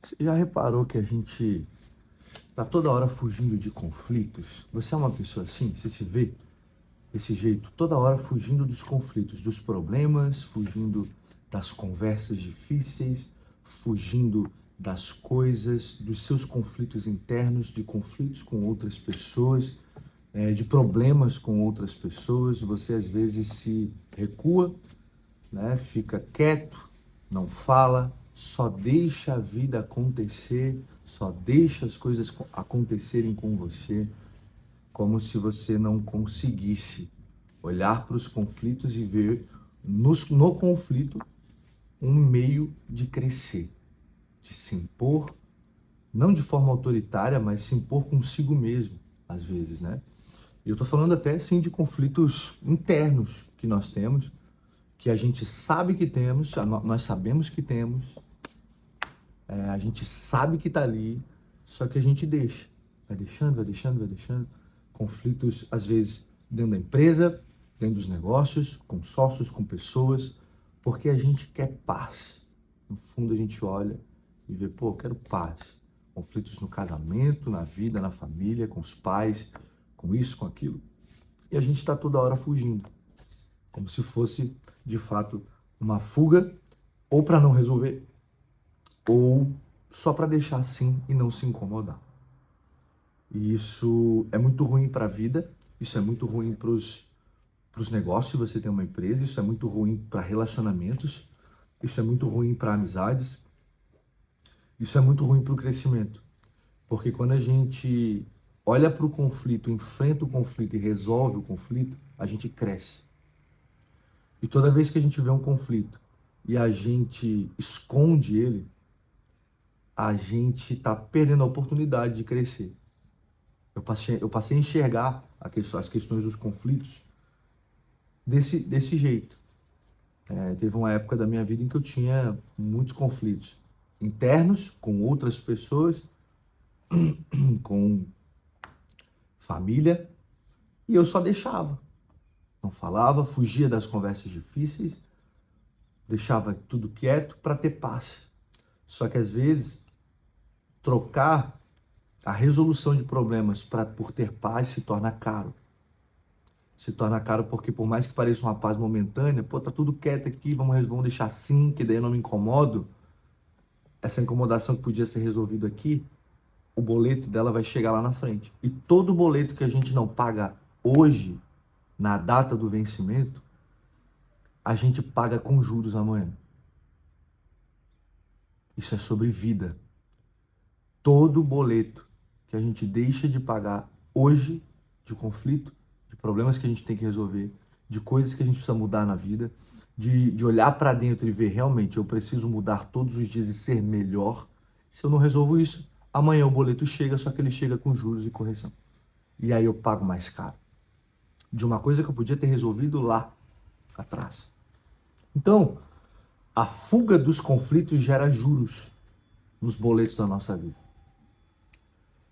Você já reparou que a gente tá toda hora fugindo de conflitos? Você é uma pessoa assim? Você se vê desse jeito, toda hora fugindo dos conflitos, dos problemas, fugindo das conversas difíceis, fugindo das coisas, dos seus conflitos internos, de conflitos com outras pessoas, de problemas com outras pessoas. Você às vezes se recua, né? Fica quieto, não fala, só deixa a vida acontecer, só deixa as coisas acontecerem com você, como se você não conseguisse olhar para os conflitos e ver no conflito um meio de crescer, de se impor, não de forma autoritária, mas se impor consigo mesmo, às vezes, né? E eu tô falando até, sim, de conflitos internos que nós temos, que a gente sabe que temos, nós sabemos que temos, a gente sabe que tá ali, só que a gente deixa. Vai deixando, vai deixando, vai deixando. Conflitos, às vezes, dentro da empresa, dentro dos negócios, com sócios, com pessoas, porque a gente quer paz. No fundo, a gente olha e vê, pô, eu quero paz. Conflitos no casamento, na vida, na família, com os pais, com isso, com aquilo. E a gente está toda hora fugindo, como se fosse, de fato, uma fuga, ou para não resolver, ou só para deixar assim e não se incomodar. E isso é muito ruim para a vida, isso é muito ruim para os negócios, se você tem uma empresa, isso é muito ruim para relacionamentos, isso é muito ruim para amizades, isso é muito ruim para o crescimento. Porque quando a gente olha para o conflito, enfrenta o conflito e resolve o conflito, a gente cresce. E toda vez que a gente vê um conflito e a gente esconde ele, a gente está perdendo a oportunidade de crescer. Eu passei a enxergar as questões dos conflitos desse jeito. Teve uma época da minha vida em que eu tinha muitos conflitos internos com outras pessoas, com família, e eu só deixava. Não falava, fugia das conversas difíceis, deixava tudo quieto para ter paz. Só que às vezes trocar a resolução de problemas por ter paz se torna caro. Se torna caro porque, por mais que pareça uma paz momentânea, pô, tá tudo quieto aqui, vamos deixar assim, que daí eu não me incomodo. Essa incomodação que podia ser resolvida aqui, o boleto dela vai chegar lá na frente. E todo boleto que a gente não paga hoje, na data do vencimento, a gente paga com juros amanhã. Isso é sobre vida. Todo boleto que a gente deixa de pagar hoje, de conflito, de problemas que a gente tem que resolver, de coisas que a gente precisa mudar na vida, de olhar para dentro e ver realmente eu preciso mudar todos os dias e ser melhor. Se eu não resolvo isso, amanhã o boleto chega, só que ele chega com juros e correção. E aí eu pago mais caro. De uma coisa que eu podia ter resolvido lá atrás. Então, a fuga dos conflitos gera juros nos boletos da nossa vida.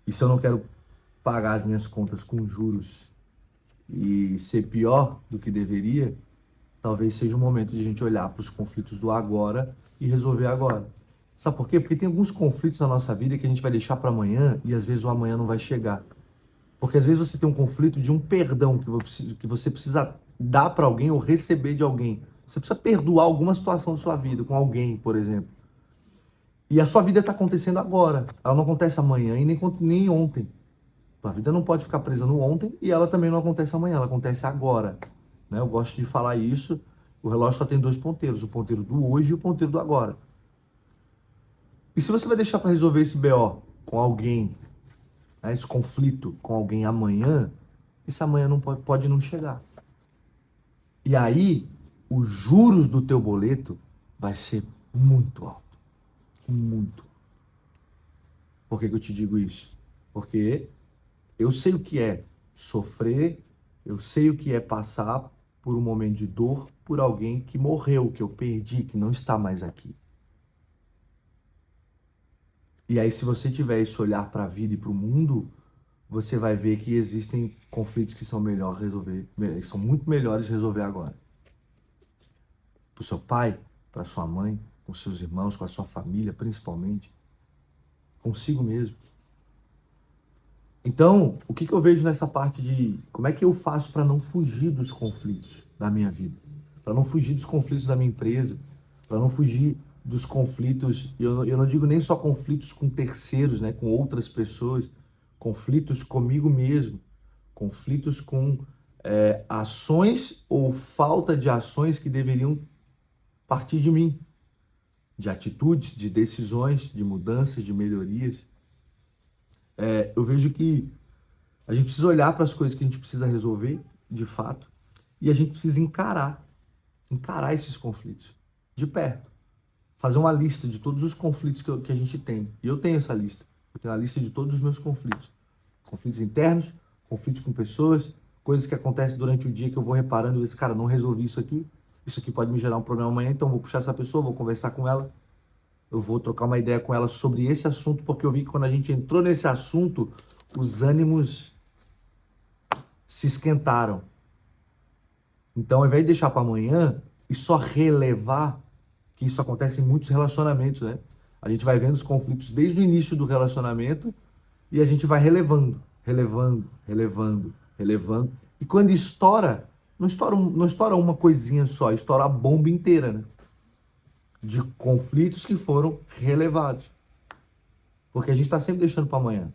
E se eu não quero pagar as minhas contas com juros e ser pior do que deveria, talvez seja o momento de a gente olhar para os conflitos do agora e resolver agora. Sabe por quê? Porque tem alguns conflitos na nossa vida que a gente vai deixar para amanhã e às vezes o amanhã não vai chegar. Porque às vezes você tem um conflito de um perdão que você precisa dar para alguém ou receber de alguém. Você precisa perdoar alguma situação da sua vida com alguém, por exemplo. E a sua vida está acontecendo agora. Ela não acontece amanhã e nem ontem. A vida não pode ficar presa no ontem e ela também não acontece amanhã, ela acontece agora. Né? Eu gosto de falar isso. O relógio só tem dois ponteiros, o ponteiro do hoje e o ponteiro do agora. E se você vai deixar para resolver esse BO com alguém, né, esse conflito com alguém amanhã, esse amanhã não pode não chegar. E aí, os juros do teu boleto vai ser muito alto. Muito. Por que eu te digo isso? Porque eu sei o que é sofrer, eu sei o que é passar por um momento de dor por alguém que morreu, que eu perdi, que não está mais aqui. E aí, se você tiver esse olhar para a vida e para o mundo, você vai ver que existem conflitos que são melhor resolver, são muito melhores resolver agora. Para o seu pai, para sua mãe, com seus irmãos, com a sua família, principalmente. consigo mesmo. Então, o que eu vejo nessa parte de como é que eu faço para não fugir dos conflitos da minha vida? Para não fugir dos conflitos da minha empresa, para não fugir dos conflitos, eu não digo nem só conflitos com terceiros, né, com outras pessoas, conflitos comigo mesmo, conflitos com ações ou falta de ações que deveriam partir de mim, de atitudes, de decisões, de mudanças, de melhorias. Eu vejo que a gente precisa olhar para as coisas que a gente precisa resolver, de fato, e a gente precisa encarar esses conflitos de perto. Fazer uma lista de todos os conflitos que a gente tem. E eu tenho essa lista. Eu tenho a lista de todos os meus conflitos. Conflitos internos, conflitos com pessoas, coisas que acontecem durante o dia que eu vou reparando e esse cara, não resolvi isso aqui pode me gerar um problema amanhã, então eu vou puxar essa pessoa, vou conversar com ela, eu vou trocar uma ideia com ela sobre esse assunto, porque eu vi que quando a gente entrou nesse assunto, os ânimos se esquentaram. Então, ao invés de deixar para amanhã e só relevar, que isso acontece em muitos relacionamentos, né? A gente vai vendo os conflitos desde o início do relacionamento e a gente vai relevando. E quando estoura, não estoura uma coisinha só, estoura a bomba inteira, né? De conflitos que foram relevados. Porque a gente está sempre deixando para amanhã.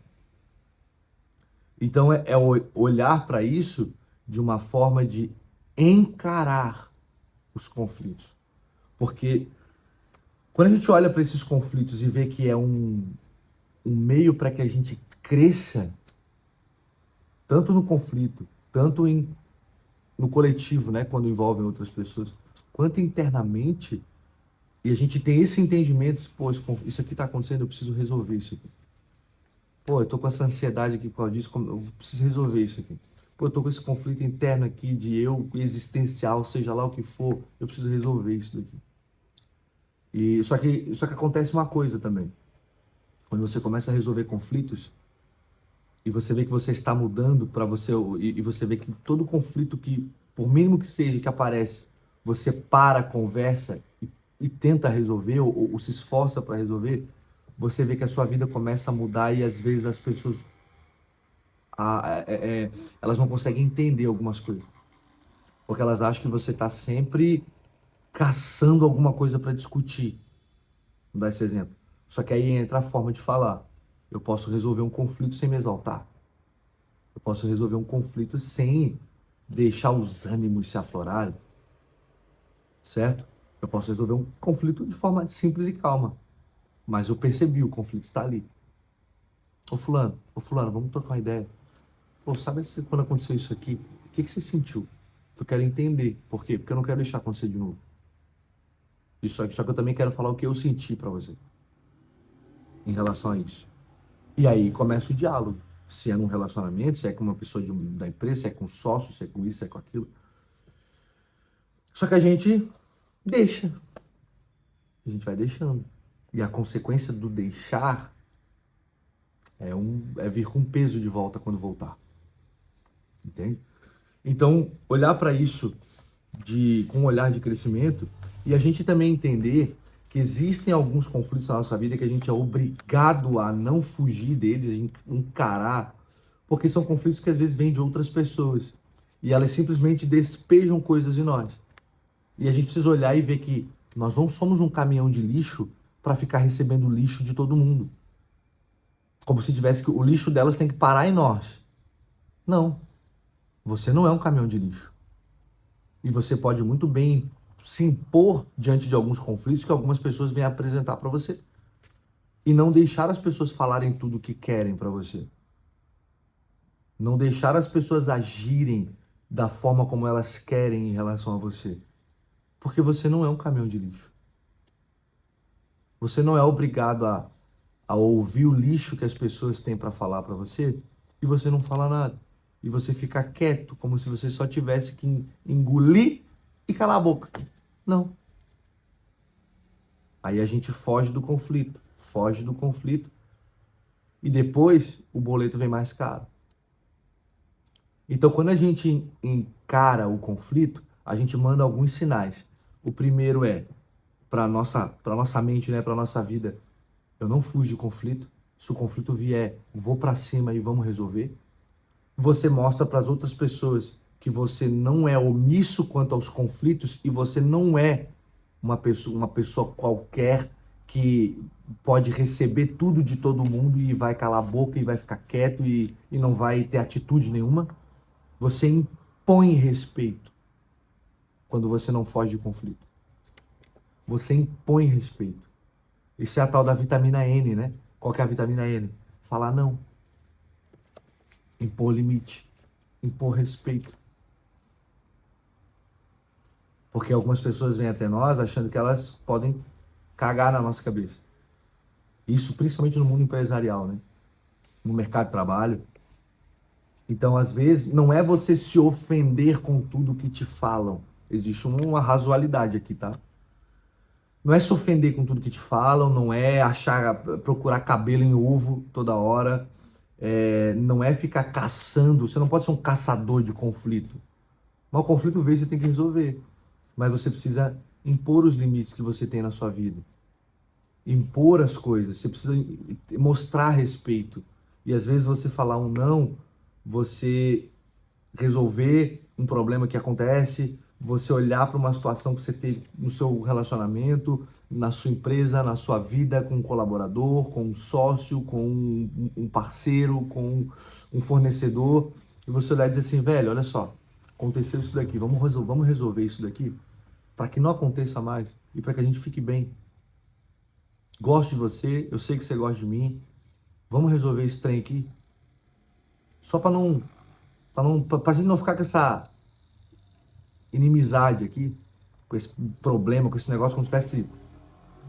Então é olhar para isso de uma forma de encarar os conflitos. Porque quando a gente olha para esses conflitos e vê que é um meio para que a gente cresça, tanto no conflito, tanto no coletivo, né, quando envolvem outras pessoas, quanto internamente, e a gente tem esse entendimento, pô, isso aqui está acontecendo, eu preciso resolver isso aqui. Pô, eu tô com essa ansiedade aqui por causa disso, eu preciso resolver isso aqui. Pô, eu tô com esse conflito interno aqui de eu existencial, seja lá o que for, eu preciso resolver isso daqui. E só que acontece uma coisa também. Quando você começa a resolver conflitos e você vê que você está mudando para você e você vê que todo conflito que, por mínimo que seja que aparece, você para, conversa e tenta resolver ou se esforça para resolver, você vê que a sua vida começa a mudar e às vezes as pessoas elas não conseguem entender algumas coisas. Porque elas acham que você está sempre caçando alguma coisa para discutir. Vou dar esse exemplo. Só que aí entra a forma de falar. Eu posso resolver um conflito sem me exaltar. Eu posso resolver um conflito sem deixar os ânimos se aflorarem. Certo? Eu posso resolver um conflito de forma simples e calma. Mas eu percebi, o conflito está ali. Ô fulano, vamos trocar uma ideia. Pô, sabe quando aconteceu isso aqui? O que você sentiu? Eu quero entender. Por quê? Porque eu não quero deixar acontecer de novo. Só que eu também quero falar o que eu senti pra você. Em relação a isso. E aí começa o diálogo. Se é num relacionamento, se é com uma pessoa da empresa, se é com sócio, se é com isso, se é com aquilo. Só que a gente deixa. A gente vai deixando. E a consequência do deixar é vir com peso de volta quando voltar. Entende? Então, olhar para isso com um olhar de crescimento e a gente também entender que existem alguns conflitos na nossa vida que a gente é obrigado a não fugir deles, encarar, porque são conflitos que às vezes vêm de outras pessoas e elas simplesmente despejam coisas em nós. E a gente precisa olhar e ver que nós não somos um caminhão de lixo para ficar recebendo lixo de todo mundo. Como se tivesse que o lixo delas tem que parar em nós. Não. Você não é um caminhão de lixo. E você pode muito bem se impor diante de alguns conflitos que algumas pessoas vêm apresentar para você. E não deixar as pessoas falarem tudo o que querem para você. Não deixar as pessoas agirem da forma como elas querem em relação a você. Porque você não é um caminhão de lixo. Você não é obrigado a ouvir o lixo que as pessoas têm para falar para você e você não fala nada. E você fica quieto, como se você só tivesse que engolir e calar a boca. Não. Aí a gente foge do conflito. E depois o boleto vem mais caro. Então, quando a gente encara o conflito, a gente manda alguns sinais. O primeiro é, para nossa mente, né, para nossa vida, eu não fujo de conflito, Se o conflito vier, vou para cima e vamos resolver. Você mostra para as outras pessoas que você não é omisso quanto aos conflitos e você não é uma pessoa qualquer que pode receber tudo de todo mundo e vai calar a boca e vai ficar quieto e não vai ter atitude nenhuma. Você impõe respeito quando você não foge de conflito. Você impõe respeito. Isso é a tal da vitamina N, né? Qual que é a vitamina N? Falar não. Impor limite. Impor respeito. Porque algumas pessoas vêm até nós achando que elas podem cagar na nossa cabeça. Isso principalmente no mundo empresarial, né? No mercado de trabalho. Então, às vezes, não é você se ofender com tudo que te falam. Existe uma razoabilidade aqui, tá? Não é se ofender com tudo que te falam, não é procurar cabelo em ovo toda hora, não é ficar caçando. Você não pode ser um caçador de conflito. Mas o conflito veio, você tem que resolver. Mas você precisa impor os limites que você tem na sua vida. Impor as coisas. Você precisa mostrar respeito. E às vezes você falar um não, você resolver um problema que acontece, você olhar para uma situação que você teve no seu relacionamento, na sua empresa, na sua vida, com um colaborador, com um sócio, com um parceiro, com um fornecedor, e você olhar e dizer assim, velho, olha só, aconteceu isso daqui, vamos resolver isso daqui para que não aconteça mais e para que a gente fique bem. Gosto de você, eu sei que você gosta de mim, vamos resolver esse trem aqui, só para a gente não ficar com essa inimizade aqui, com esse problema, com esse negócio, como se estivesse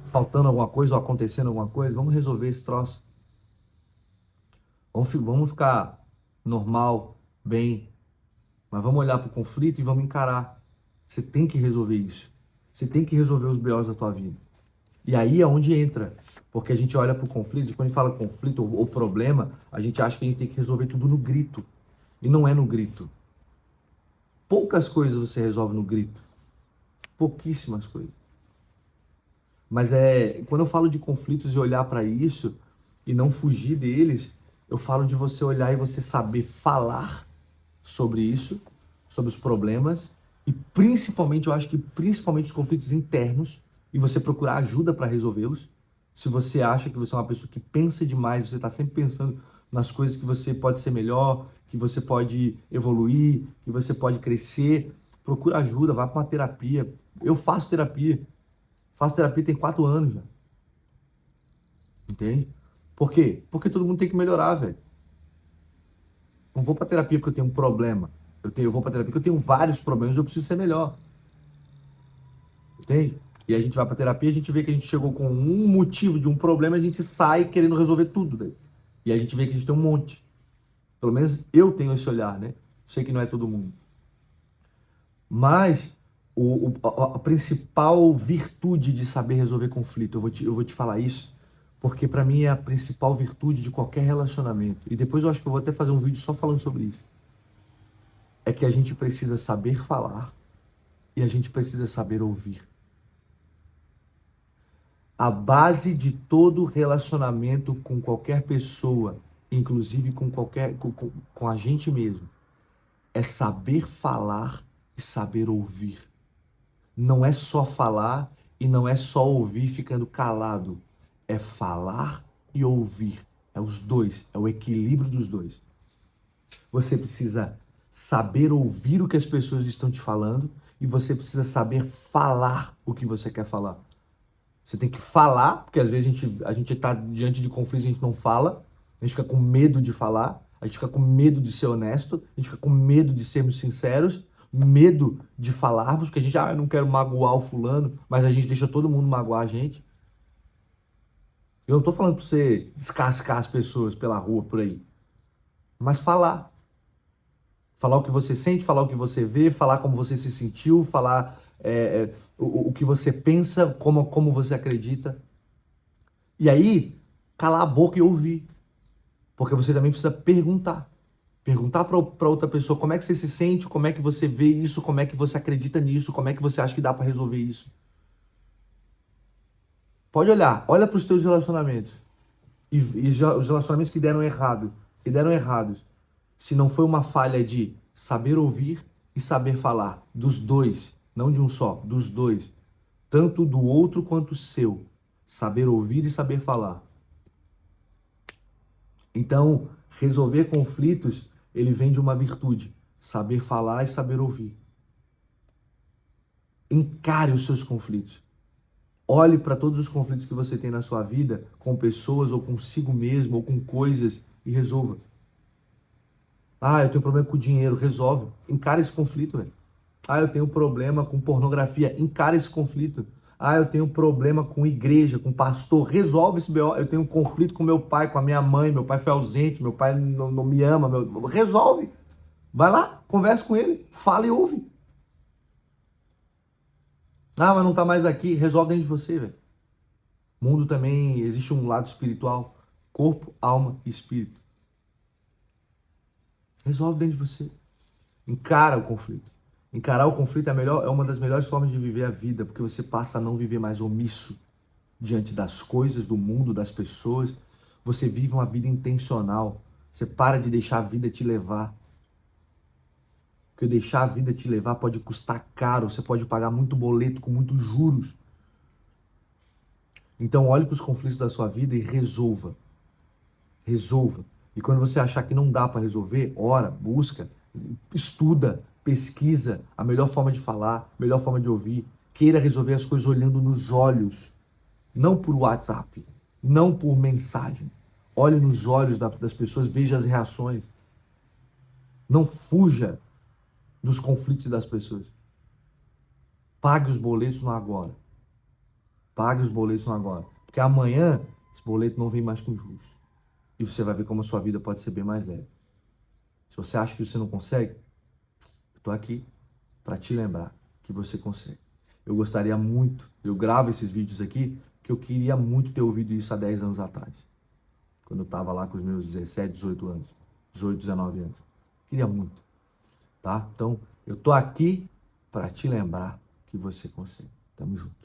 faltando alguma coisa ou acontecendo alguma coisa. Vamos resolver esse troço. Vamos ficar normal, bem, mas vamos olhar para o conflito e vamos encarar. Você tem que resolver isso. Você tem que resolver os BOs da tua vida. E aí é onde entra. Porque a gente olha para o conflito, e quando a gente fala conflito ou problema, a gente acha que a gente tem que resolver tudo no grito. E não é no grito. Poucas coisas você resolve no grito. Pouquíssimas coisas. Mas quando eu falo de conflitos e olhar para isso e não fugir deles, eu falo de você olhar e você saber falar sobre isso, sobre os problemas e principalmente, eu acho que principalmente os conflitos internos e você procurar ajuda para resolvê-los. Se você acha que você é uma pessoa que pensa demais, você está sempre pensando nas coisas que você pode ser melhor, que você pode evoluir, que você pode crescer, procura ajuda, vá para uma terapia. Eu faço terapia tem 4 anos já. Entende? Por quê? Porque todo mundo tem que melhorar, velho. Não vou para terapia porque eu tenho um problema. Eu vou para terapia porque eu tenho vários problemas e eu preciso ser melhor. Entende? E a gente vai para terapia, a gente vê que a gente chegou com um motivo de um problema, a gente sai querendo resolver tudo daí. E a gente vê que a gente tem um monte. Pelo menos eu tenho esse olhar, né? Sei que não é todo mundo. Mas a principal virtude de saber resolver conflito, eu vou te falar isso, porque para mim é a principal virtude de qualquer relacionamento. E depois eu acho que eu vou até fazer um vídeo só falando sobre isso. É que a gente precisa saber falar e a gente precisa saber ouvir. A base de todo relacionamento com qualquer pessoa, inclusive com a gente mesmo, é saber falar e saber ouvir. Não é só falar e não é só ouvir ficando calado. É falar e ouvir. É os dois, é o equilíbrio dos dois. Você precisa saber ouvir o que as pessoas estão te falando e você precisa saber falar o que você quer falar. Você tem que falar, porque às vezes a gente está diante de conflitos e a gente não fala, a gente fica com medo de falar, a gente fica com medo de ser honesto, a gente fica com medo de sermos sinceros, medo de falarmos, porque a gente, eu não quero magoar o fulano, mas a gente deixa todo mundo magoar a gente. Eu não estou falando para você descascar as pessoas pela rua, por aí, mas falar. Falar o que você sente, falar o que você vê, falar como você se sentiu, falar o que você pensa, como você acredita. E aí, calar a boca e ouvir. Porque você também precisa perguntar. Perguntar para outra pessoa como é que você se sente, como é que você vê isso, como é que você acredita nisso, como é que você acha que dá para resolver isso. Pode olhar, olha para os teus relacionamentos os relacionamentos que deram errados, se não foi uma falha de saber ouvir e saber falar, dos dois, não de um só, dos dois, tanto do outro quanto o seu, saber ouvir e saber falar. Então, resolver conflitos, ele vem de uma virtude, saber falar e saber ouvir. Encare os seus conflitos. Olhe para todos os conflitos que você tem na sua vida, com pessoas ou consigo mesmo, ou com coisas, e resolva. Ah, eu tenho problema com dinheiro, resolve. Encare esse conflito, velho. Ah, eu tenho problema com pornografia, encare esse conflito. Ah, eu tenho problema com igreja, com pastor, resolve esse BO. Eu tenho um conflito com meu pai, com a minha mãe, meu pai foi ausente, meu pai não me ama, resolve. Vai lá, converse com ele, fala e ouve. Ah, mas não tá mais aqui, resolve dentro de você, velho. Mundo também, existe um lado espiritual, corpo, alma e espírito. Resolve dentro de você. Encara o conflito. Encarar o conflito é uma das melhores formas de viver a vida, porque você passa a não viver mais omisso diante das coisas, do mundo, das pessoas. Você vive uma vida intencional. Você para de deixar a vida te levar. Porque deixar a vida te levar pode custar caro. Você pode pagar muito boleto com muitos juros. Então olhe para os conflitos da sua vida e resolva. Resolva. E quando você achar que não dá para resolver, ora, busca, estuda, pesquisa a melhor forma de falar, a melhor forma de ouvir. Queira resolver as coisas olhando nos olhos, não por WhatsApp, não por mensagem. Olhe nos olhos das pessoas, veja as reações. Não fuja dos conflitos das pessoas. Pague os boletos no agora. Pague os boletos no agora. Porque amanhã esse boleto não vem mais com juros. E você vai ver como a sua vida pode ser bem mais leve. Se você acha que você não consegue, eu estou aqui para te lembrar que você consegue. Eu gostaria muito, eu gravo esses vídeos aqui, que eu queria muito ter ouvido isso há 10 anos atrás. Quando eu estava lá com os meus 17, 18 anos. 18, 19 anos. Queria muito. Tá? Então, eu estou aqui para te lembrar que você consegue. Tamo junto.